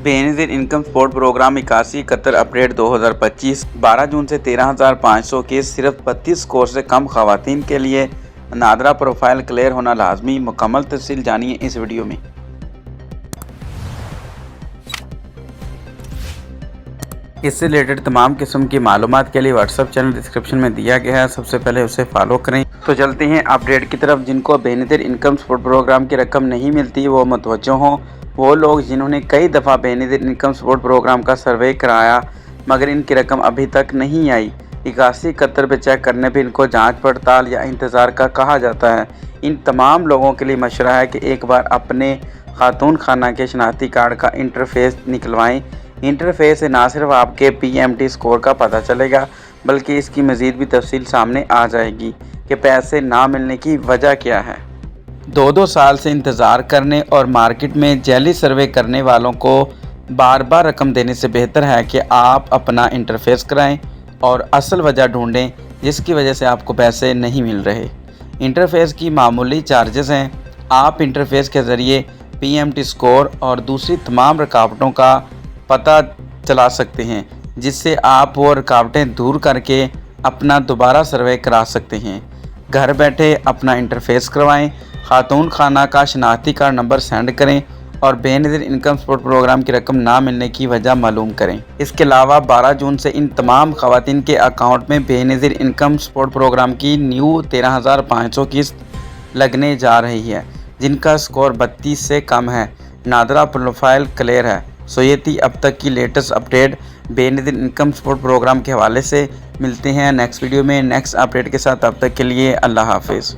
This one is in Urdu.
بے نظیر انکم سپورٹ پروگرام 8171 اپڈیٹ 2025 12 جون سے 13,500 کے صرف 32 اسکور سے کم خواتین کے لیے نادرا پروفائل کلیئر ہونا لازمی۔ مکمل تفصیل جانیے اس ویڈیو میں۔ اس سے ریلیٹڈ تمام قسم کی معلومات کے لیے واٹس ایپ چینل ڈسکرپشن میں دیا گیا ہے، سب سے پہلے اسے فالو کریں۔ تو چلتے ہیں اپڈیٹ کی طرف۔ جن کو بے نظیر انکم سپورٹ پروگرام کی رقم نہیں ملتی وہ متوجہ ہوں۔ وہ لوگ جنہوں نے کئی دفعہ بے نظیر انکم سپورٹ پروگرام کا سروے کرایا مگر ان کی رقم ابھی تک نہیں آئی، 8171 پہ چیک کرنے پہ ان کو جانچ پڑتال یا انتظار کا کہا جاتا ہے۔ ان تمام لوگوں کے لیے مشورہ ہے کہ ایک بار اپنے خاتون خانہ کے شناختی کارڈ کا انٹرفیس نکلوائیں۔ انٹرفیس سے نہ صرف آپ کے PMT اسکور کا پتہ چلے گا بلکہ اس کی مزید بھی تفصیل سامنے آ جائے گی کہ پیسے نہ ملنے کی وجہ کیا ہے۔ 2 سال سے انتظار کرنے اور مارکیٹ میں جعلی سروے کرنے والوں کو بار بار رقم دینے سے بہتر ہے کہ آپ اپنا انٹرفیس کرائیں اور اصل وجہ ڈھونڈیں جس کی وجہ سے آپ کو پیسے نہیں مل رہے۔ انٹرفیس کی معمولی چارجز ہیں۔ آپ انٹرفیس کے ذریعے PMT اسکور اور دوسری تمام رکاوٹوں کا پتہ چلا سکتے ہیں جس سے آپ وہ رکاوٹیں دور کر کے اپنا دوبارہ سروے کرا سکتے ہیں۔ گھر بیٹھے اپنا انٹرفیس کروائیں، خاتون خانہ کا شناختی کارڈ نمبر سینڈ کریں اور بے نظیر انکم سپورٹ پروگرام کی رقم نہ ملنے کی وجہ معلوم کریں۔ اس کے علاوہ 12 جون سے ان تمام خواتین کے اکاؤنٹ میں بے نظیر انکم سپورٹ پروگرام کی نیو 13,500 قسط لگنے جا رہی ہے جن کا سکور 32 سے کم ہے۔ نادرا پروفائل کلیئر ہے۔ یہ تھی اب تک کی لیٹسٹ اپڈیٹ بے نظیر انکم سپورٹ پروگرام کے حوالے سے۔ ملتے ہیں نیکسٹ ویڈیو میں نیکسٹ اپڈیٹ کے ساتھ، تب تک کے لیے اللہ حافظ۔